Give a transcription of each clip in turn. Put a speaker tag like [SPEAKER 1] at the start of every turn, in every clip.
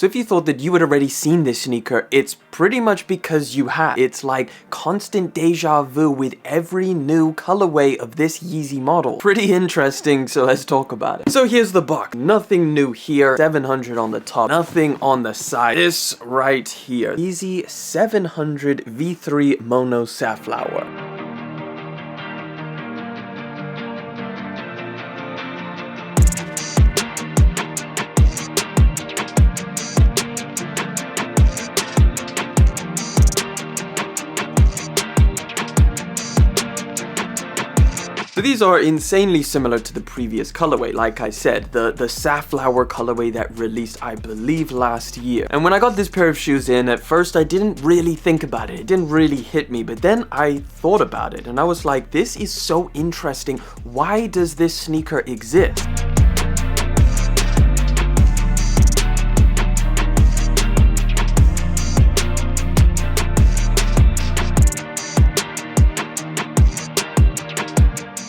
[SPEAKER 1] So if you thought that you had already seen this sneaker, it's pretty much because you have. It's like constant deja vu with every new colorway of this Yeezy model. Pretty interesting, so let's talk about it. So here's the box. Nothing new here. 700 on the top, nothing on the side. This right here. Yeezy 700 V3 MONO Safflower. So these are insanely similar to the previous colorway, like I said, the Safflower colorway that released, I believe, last year. And when I got this pair of shoes in, at first I didn't really think about it. It didn't really hit me, but then I thought about it and I was like, this is so interesting. Why does this sneaker exist?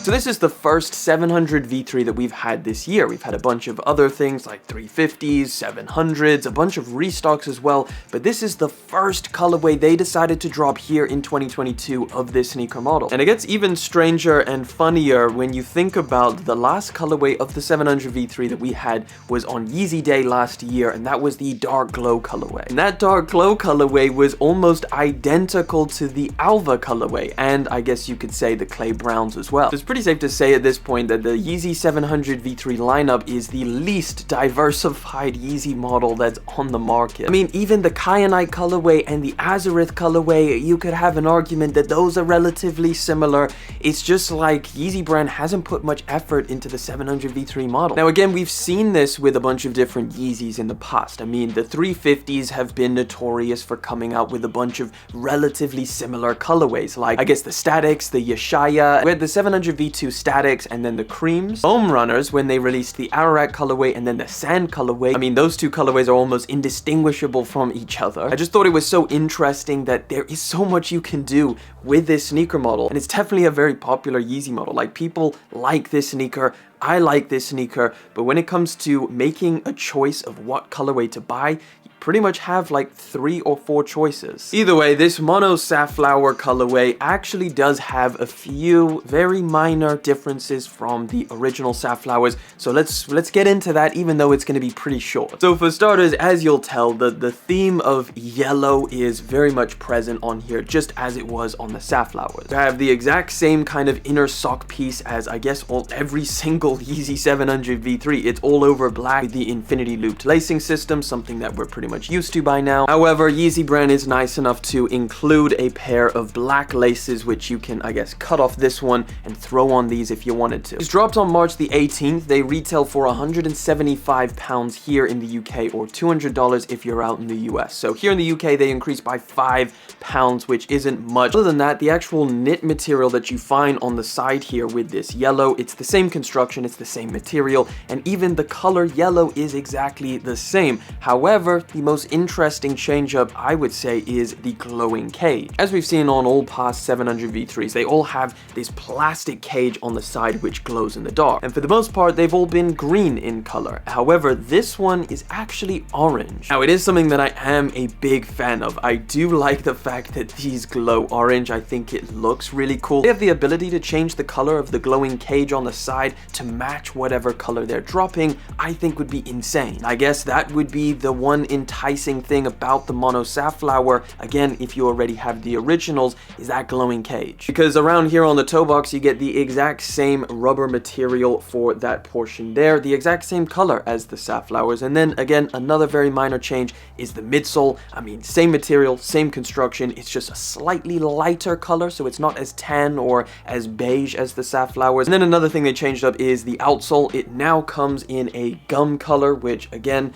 [SPEAKER 1] So this is the first 700 V3 that we've had this year. We've had a bunch of other things like 350s, 700s, a bunch of restocks as well, but this is the first colorway they decided to drop here in 2022 of this sneaker model. And it gets even stranger and funnier when you think about the last colorway of the 700 V3 that we had was on Yeezy Day last year, and that was the dark glow colorway. And that dark glow colorway was almost identical to the Alva colorway, and I guess you could say the clay browns as well. It's pretty safe to say at this point that the Yeezy 700 V3 lineup is the least diversified Yeezy model that's on the market. I mean, even the Kyanite colorway and the Azureth colorway, you could have an argument that those are relatively similar. It's just like Yeezy brand hasn't put much effort into the 700 V3 model. Now again, we've seen this with a bunch of different Yeezys in the past. I mean, the 350s have been notorious for coming out with a bunch of relatively similar colorways, like I guess the Statics, the Yeshaya, we had the 700 V2 Statics, and then the Creams. Foam Runners, when they released the Ararat colorway and then the Sand colorway, I mean, those two colorways are almost indistinguishable from each other. I just thought it was so interesting that there is so much you can do with this sneaker model, and it's definitely a very popular Yeezy model. Like, people like this sneaker, I like this sneaker, but when it comes to making a choice of what colorway to buy, pretty much have like 3 or 4 choices. Either way, this MONO Safflower colorway actually does have a few very minor differences from the original Safflowers, so let's get into that, even though it's going to be pretty short. So for starters, as you'll tell, the theme of yellow is very much present on here, just as it was on the Safflowers. You have the exact same kind of inner sock piece as, I guess, every single Yeezy 700 V3. It's all over black with the infinity looped lacing system, something that we're pretty much used to by now. However, Yeezy brand is nice enough to include a pair of black laces, which you can, I guess, cut off this one and throw on these if you wanted to. It's dropped on March the 18th. They retail for £175 here in the UK, or $200 if you're out in the US. So here in the UK, they increased by £5, which isn't much. Other than that, the actual knit material that you find on the side here with this yellow, it's the same construction, it's the same material, and even the color yellow is exactly the same. However, the most interesting change up, I would say, is the glowing cage. As we've seen on all past 700 V3s, they all have this plastic cage on the side which glows in the dark. And for the most part, they've all been green in color. However, this one is actually orange. Now, it is something that I am a big fan of. I do like the fact that these glow orange. I think it looks really cool. They have the ability to change the color of the glowing cage on the side to match whatever color they're dropping. I think would be insane. I guess that would be the one enticing thing about the MONO Safflower, again, if you already have the originals, is that glowing cage. Because around here on the toe box, you get the exact same rubber material for that portion there, the exact same color as the Safflowers. And then again, another very minor change is the midsole. I mean, same material, same construction, it's just a slightly lighter color, so it's not as tan or as beige as the Safflowers. And then another thing they changed up is the outsole. It now comes in a gum color, which again,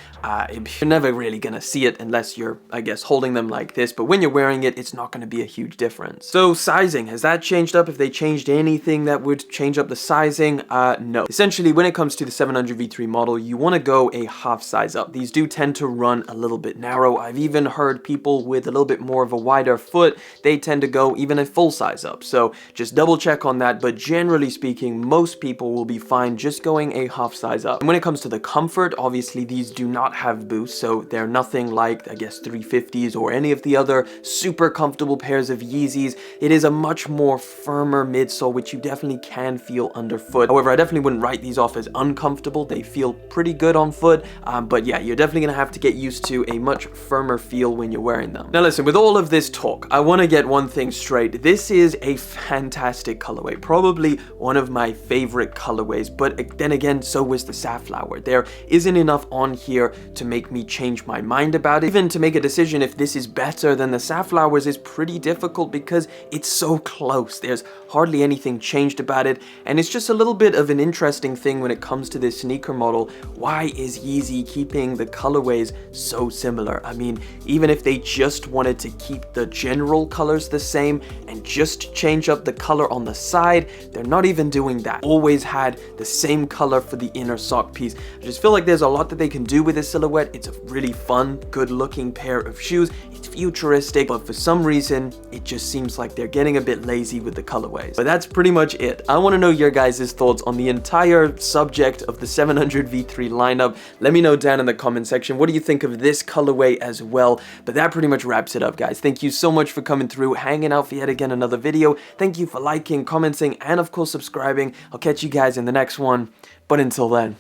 [SPEAKER 1] you're never really gonna see it unless you're, I guess, holding them like this, but when you're wearing it, it's not gonna be a huge difference. So sizing, has that changed up? If they changed anything that would change up the sizing, no. Essentially, when it comes to the 700 V3 model, you wanna go a half size up. These do tend to run a little bit narrow. I've even heard people with a little bit more of a wider foot, they tend to go even a full size up. So just double check on that, but generally speaking, most people will be fine just going a half size up. And when it comes to the comfort, obviously these do not have boost, so they're nothing like, I guess, 350s or any of the other super comfortable pairs of Yeezys. It is a much more firmer midsole, which you definitely can feel underfoot. However, I definitely wouldn't write these off as uncomfortable. They feel pretty good on foot, but yeah, you're definitely gonna have to get used to a much firmer feel when you're wearing them. Now listen, with all of this talk, I want to get one thing straight. This is a fantastic colorway, probably one of my favorite colorways, but then again, so was the Safflower. There isn't enough on here to make me change my mind about it. Even to make a decision if this is better than the Safflowers is pretty difficult because it's so close. There's hardly anything changed about it, and it's just a little bit of an interesting thing when it comes to this sneaker model. Why is Yeezy keeping the colorways so similar? I mean, even if they just wanted to keep the general colors the same and just change up the color on the side, they're not even doing that. Always had the same color for the inner sock piece. I just feel like there's a lot that they can do with this silhouette. It's a really fun, good looking pair of shoes. It's futuristic, but for some reason, it just seems like they're getting a bit lazy with the colorways. But that's pretty much it. I want to know your guys' thoughts on the entire subject of the 700 V3 lineup. Let me know down in the comment section. What do you think of this colorway as well? But that pretty much wraps it up, guys. Thank you so much for coming through, hanging out for yet again another video. Thank you for liking, commenting, and of course subscribing. I'll catch you guys in the next one. But until then,